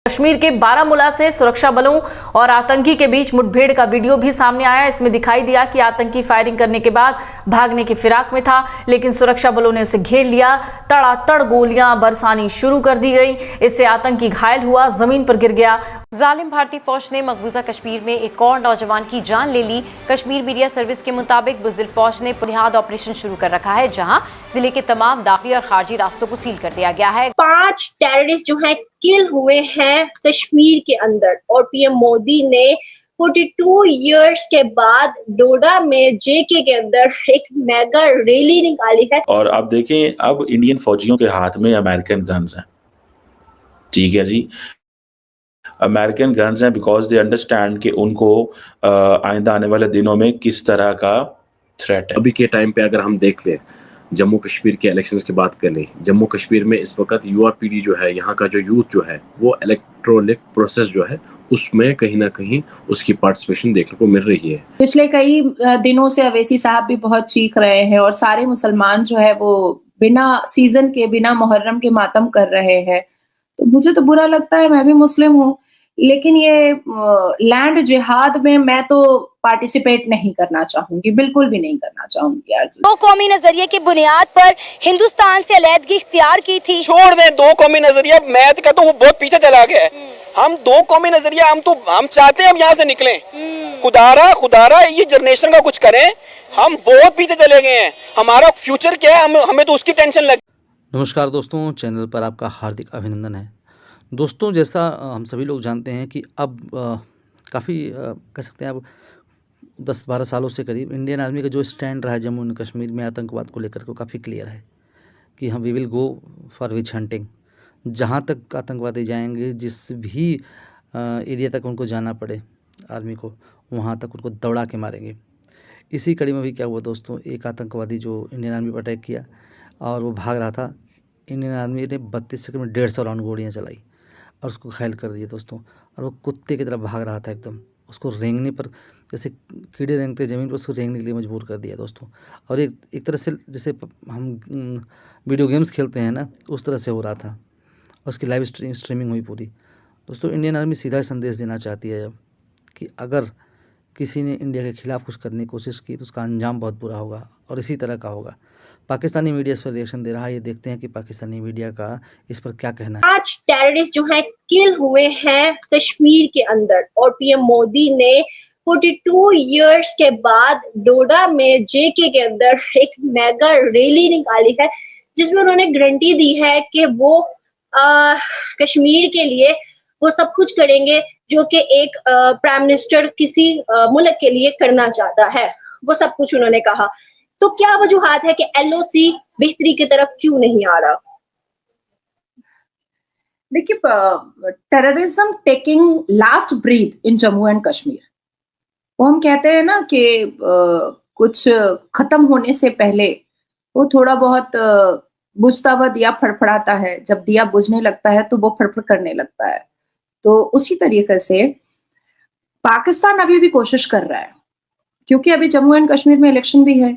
कश्मीर के बारामूला से सुरक्षा बलों और आतंकी के बीच मुठभेड़ का वीडियो भी सामने आया। इसमें दिखाई दिया कि आतंकी फायरिंग करने के बाद भागने की फिराक में था, लेकिन सुरक्षा बलों ने उसे घेर लिया। तड़ातड़ गोलियां बरसानी शुरू कर दी गई। इससे आतंकी घायल हुआ, जमीन पर गिर गया। जालिम भारतीय फौज ने मकबूजा कश्मीर में एक और नौजवान की जान ले ली। कश्मीर मीडिया सर्विस के मुताबिक बुज़दिल फौज ने बुनियाद ऑपरेशन शुरू कर रखा है, जहां जिले के तमाम दाखिली और खारजी रास्तों को सील कर दिया गया है। 5 टेररिस्ट जो हैं किल हुए हैं कश्मीर के अंदर, और पीएम मोदी ने 42 इयर्स के बाद डोडा में जेके के अंदर एक मेगा रैली निकाली है। और आप देखें, अब इंडियन फौजियों के हाथ में अमेरिकन गन्स हैं। ठीक है जी, अमेरिकन गन्स हैं बिकॉज दे अंडरस्टैंड कि उनको आइंदा आने वाले दिनों में किस तरह का थ्रेट है। अभी के टाइम पे अगर हम देख लें, जम्मू कश्मीर के इलेक्शंस की बात कर लें, जम्मू कश्मीर में इस वक्त यूआरपीडी जो है, यहाँ का जो यूथ जो है, वो इलेक्ट्रोनिक प्रोसेस जो है उसमें कहीं ना कहीं उसकी पार्टिसिपेशन देखने को मिल रही है। पिछले कई दिनों से अवैसी साहब भी बहुत चीख रहे हैं और सारे मुसलमान जो है वो बिना सीजन के, बिना मुहर्रम के मातम कर रहे हैं। तो मुझे तो बुरा लगता है, मैं भी मुस्लिम हूँ, लेकिन ये लैंड जिहाद में मैं तो पार्टिसिपेट नहीं करना चाहूंगी, बिल्कुल भी नहीं करना चाहूंगी। दो कौमी नजरिए की बुनियाद पर हिंदुस्तान से अलहदगी इख्तियार की थी। छोड़ दें दो कौमी नजरिया, मैं तो कहता हूँ वो बहुत पीछे चला गया है। हम दो कौमी नजरिया, हम चाहते हैं हम यहाँ से निकलें। खुदारा ये जनरेशन का कुछ करें। हम बहुत पीछे चले गए हैं, हमारा फ्यूचर क्या है, हमें तो उसकी टेंशन लगी। नमस्कार दोस्तों, चैनल पर आपका हार्दिक अभिनंदन है। दोस्तों, जैसा हम सभी लोग जानते हैं कि अब काफ़ी कह सकते हैं अब 10-12 सालों से करीब इंडियन आर्मी का जो स्टैंड रहा है जम्मू एंड कश्मीर में आतंकवाद को लेकर के काफ़ी क्लियर है कि हम we will go for witch hunting. जहाँ तक आतंकवादी जाएंगे, जिस भी एरिया तक उनको जाना पड़े आर्मी को, वहाँ तक उनको दौड़ा के मारेंगे। इसी कड़ी में भी क्या हुआ दोस्तों, एक आतंकवादी जो इंडियन आर्मी पर अटैक किया और वो भाग रहा था, इंडियन आर्मी ने 32 सेकंड में 150 राउंड गोलियाँ चलाई और उसको घायल कर दिया दोस्तों। और वो कुत्ते की तरह भाग रहा था एकदम, उसको रेंगने पर, जैसे कीड़े रेंगते ज़मीन पर, उसको रेंगने के लिए मजबूर कर दिया दोस्तों। और एक तरह से जैसे हम वीडियो गेम्स खेलते हैं ना, उस तरह से हो रहा था। और उसकी लाइव स्ट्रीमिंग हुई पूरी। दोस्तों, इंडियन आर्मी सीधा संदेश देना चाहती है अब कि अगर किसी ने इंडिया के खिलाफ कुछ करने की कोशिश की तो उसका अंजाम बहुत बुरा होगा, और इसी तरह का होगा। पाकिस्तानी मीडिया इस पर रिएक्शन दे रहा है। ये देखते हैं कि पाकिस्तानी मीडिया का इस पर क्या कहना है। 5 टेररिस्ट जो हैं किल हुए हैं कश्मीर के अंदर, और पीएम मोदी ने 42 इयर्स के बाद डोडा में जेके के अंदर एक मेगा रैली निकाली है, जिसमें उन्होंने गारंटी दी है कि वो कश्मीर के लिए वो सब कुछ करेंगे जो कि एक प्राइम मिनिस्टर किसी मुल्क के लिए करना चाहता है। वो सब कुछ उन्होंने कहा। तो क्या वजूहात है कि एलओसी बेहतरी की तरफ क्यों नहीं आ रहा? देखिए, terrorism taking last breath in Jammu and Kashmir, वो हम कहते हैं ना कि कुछ खत्म होने से पहले वो थोड़ा बहुत बुझता हुआ दिया फड़फड़ाता है। जब दिया बुझने लगता है तो वो फड़फड़ करने लगता है। तो उसी तरीके से पाकिस्तान अभी भी कोशिश कर रहा है, क्योंकि अभी जम्मू एंड कश्मीर में इलेक्शन भी है,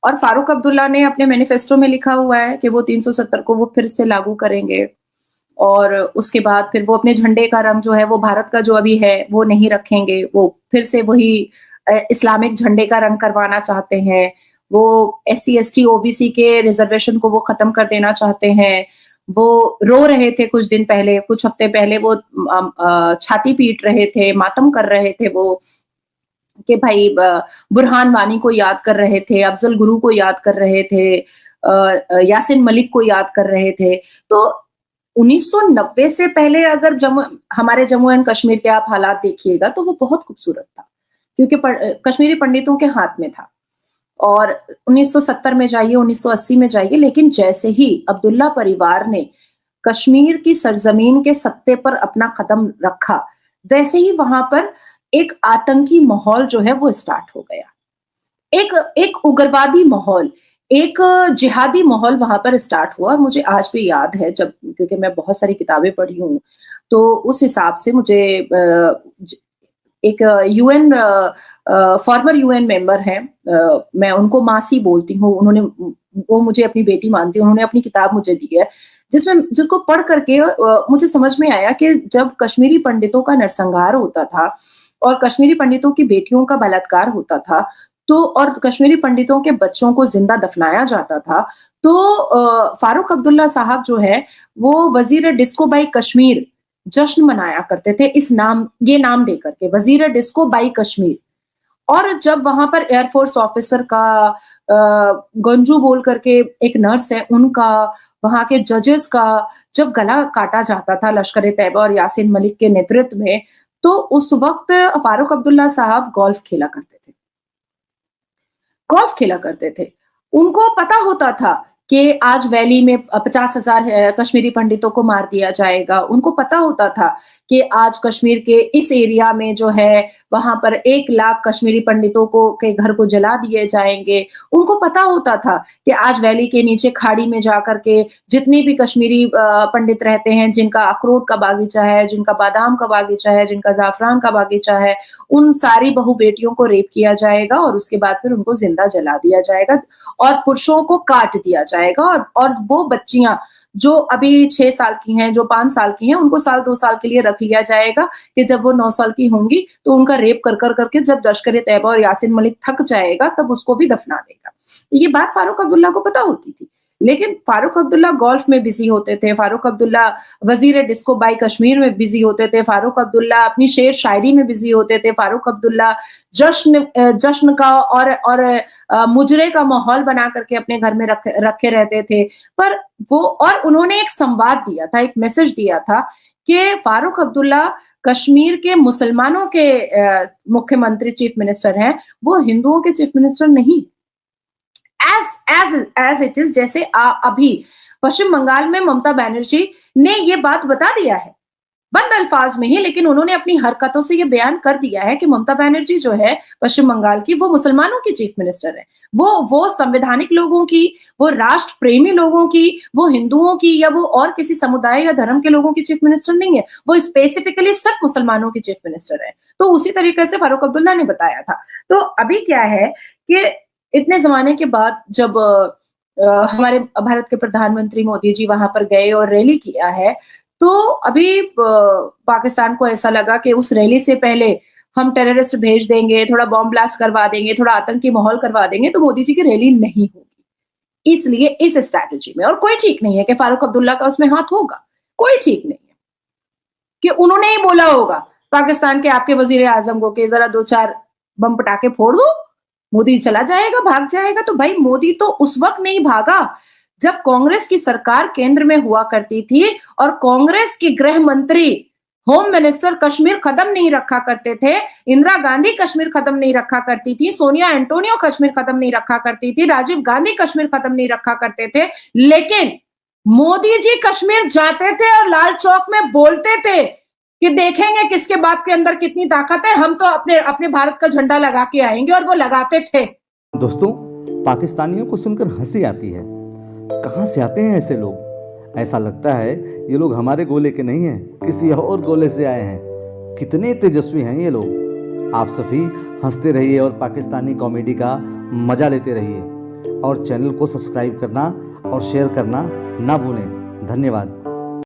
और फारूक अब्दुल्ला ने अपने मैनिफेस्टो में लिखा हुआ है कि वो 370 को वो फिर से लागू करेंगे, और उसके बाद फिर वो अपने झंडे का रंग जो है वो भारत का जो अभी है वो नहीं रखेंगे, वो फिर से वही इस्लामिक झंडे का रंग करवाना चाहते हैं। वो SC ST OBC के रिजर्वेशन को वो खत्म कर देना चाहते हैं। वो रो रहे थे कुछ दिन पहले, कुछ हफ्ते पहले वो छाती पीट रहे थे, मातम कर रहे थे वो, कि भाई बुरहान वानी को याद कर रहे थे, अफजल गुरु को याद कर रहे थे, यासिन मलिक को याद कर रहे थे। तो 1990 से पहले अगर हमारे जम्मू एंड कश्मीर के आप हालात देखिएगा तो वो बहुत खूबसूरत था, क्योंकि कश्मीरी पंडितों के हाथ में था। और 1970 में जाइए, 1980 में जाइए, लेकिन जैसे ही अब्दुल्ला परिवार ने कश्मीर की सरजमीन के सत्ते पर अपना कदम रखा, वैसे ही वहां पर एक आतंकी माहौल जो है वो स्टार्ट हो गया। एक उग्रवादी माहौल, एक जिहादी माहौल वहां पर स्टार्ट हुआ। मुझे आज भी याद है, जब, क्योंकि मैं बहुत सारी किताबें पढ़ी हूँ, तो उस हिसाब से मुझे एक UN फॉर्मर UN मेंबर हैं, मैं उनको मासी बोलती हूँ, वो मुझे अपनी बेटी मानती है, उन्होंने अपनी किताब मुझे दी है, जिसको पढ़ करके मुझे समझ में आया कि जब कश्मीरी पंडितों का नरसंहार होता था और कश्मीरी पंडितों की बेटियों का बलात्कार होता था, तो और कश्मीरी पंडितों के बच्चों को जिंदा दफनाया जाता था, तो फारूक अब्दुल्ला साहब जो है वो वजीर डिस्को बाई कश्मीर जश्न मनाया करते थे, ये नाम दे करके, वजीर डिस्को बाई कश्मीर। और जब वहां पर एयरफोर्स ऑफिसर का, गंजू बोल करके एक नर्स है उनका, वहां के जजेस का जब गला काटा जाता था लश्कर तैयबा और यासीन मलिक के नेतृत्व में, तो उस वक्त फारूक अब्दुल्ला साहब गोल्फ खेला करते थे। उनको पता होता था कि आज वैली में 50,000 कश्मीरी पंडितों को मार दिया जाएगा। उनको पता होता था कि आज कश्मीर के इस एरिया में जो है वहां पर 1 लाख कश्मीरी पंडितों के घर को जला दिए जाएंगे। उनको पता होता था कि आज वैली के नीचे खाड़ी में जाकर के जितने भी कश्मीरी पंडित रहते हैं, जिनका अखरोट का बागीचा है, जिनका बादाम का बागीचा है, जिनका जाफरान का बागीचा है, उन सारी बहू बेटियों को रेप किया जाएगा और उसके बाद फिर उनको जिंदा जला दिया जाएगा और पुरुषों को काट दिया जाएगा। और वो बच्चियां जो अभी 6 साल की हैं, जो 5 साल की हैं, उनको 2 साल के लिए रख लिया जाएगा कि जब वो 9 साल की होंगी तो उनका रेप करके जब लश्कर तैयबा और यासीन मलिक थक जाएगा तब उसको भी दफना देगा। ये बात फारूक अब्दुल्ला को पता होती थी, लेकिन फारूक अब्दुल्ला गोल्फ में बिजी होते थे, फारूक अब्दुल्ला वजीर डिस्को बाई कश्मीर में बिजी होते थे, फारूक अब्दुल्ला अपनी शेर शायरी में बिजी होते थे, फारूक अब्दुल्ला जश्न का और मुजरे का माहौल बना करके अपने घर में रखे रहते थे। पर वो, और उन्होंने एक संवाद दिया था, एक मैसेज दिया था कि फारूक अब्दुल्ला कश्मीर के मुसलमानों के मुख्यमंत्री, चीफ मिनिस्टर हैं, वो हिंदुओं के चीफ मिनिस्टर नहीं। एज इट इज, जैसे अभी पश्चिम बंगाल में ममता बनर्जी ने ये बात बता दिया है, बंद अल्फाज में ही, लेकिन उन्होंने अपनी हरकतों से ये बयान कर दिया है कि ममता बनर्जी जो है पश्चिम बंगाल की, वो मुसलमानों की चीफ मिनिस्टर है। वो संवैधानिक लोगों की, वो राष्ट्र प्रेमी लोगों की, वो हिंदुओं की या वो और किसी समुदाय या धर्म के लोगों की चीफ मिनिस्टर नहीं है, वो स्पेसिफिकली सिर्फ मुसलमानों की चीफ मिनिस्टर है। तो उसी तरीके से फारूक अब्दुल्ला ने बताया था। तो अभी क्या है कि इतने जमाने के बाद जब हमारे भारत के प्रधानमंत्री मोदी जी वहां पर गए और रैली किया है, तो अभी पाकिस्तान को ऐसा लगा कि उस रैली से पहले हम टेररिस्ट भेज देंगे, थोड़ा बॉम्ब ब्लास्ट करवा देंगे, थोड़ा आतंकी माहौल करवा देंगे, तो मोदी जी की रैली नहीं होगी। इसलिए इस स्ट्रैटेजी में, और कोई ठीक नहीं है कि फारूक अब्दुल्ला का उसमें हाथ होगा, कोई ठीक नहीं है कि उन्होंने ही बोला होगा पाकिस्तान के आपके वजीर आजम को कि जरा 2-4 बम पटाखे फोड़ दो, मोदी चला जाएगा, भाग जाएगा। तो भाई मोदी तो उस वक्त नहीं भागा जब कांग्रेस की सरकार केंद्र में हुआ करती थी और कांग्रेस की गृह मंत्री, होम मिनिस्टर कश्मीर कदम नहीं रखा करते थे, इंदिरा गांधी कश्मीर कदम नहीं रखा करती थी, सोनिया एंटोनियो कश्मीर कदम नहीं रखा करती थी, राजीव गांधी कश्मीर कदम नहीं रखा करते थे, लेकिन मोदी जी कश्मीर जाते थे और लाल चौक में बोलते थे कि देखेंगे किसके बाप के अंदर कितनी ताकत है, हम तो अपने भारत का झंडा लगा के आएंगे, और वो लगाते थे। दोस्तों, पाकिस्तानियों को सुनकर हंसी आती है। कहाँ से आते हैं ऐसे लोग? ऐसा लगता है ये लोग हमारे गोले के नहीं हैं, किसी और गोले से आए हैं। कितने तेजस्वी हैं ये लोग। आप सभी हंसते रहिए और पाकिस्तानी कॉमेडी का मजा लेते रहिए, और चैनल को सब्सक्राइब करना और शेयर करना ना भूलें। धन्यवाद।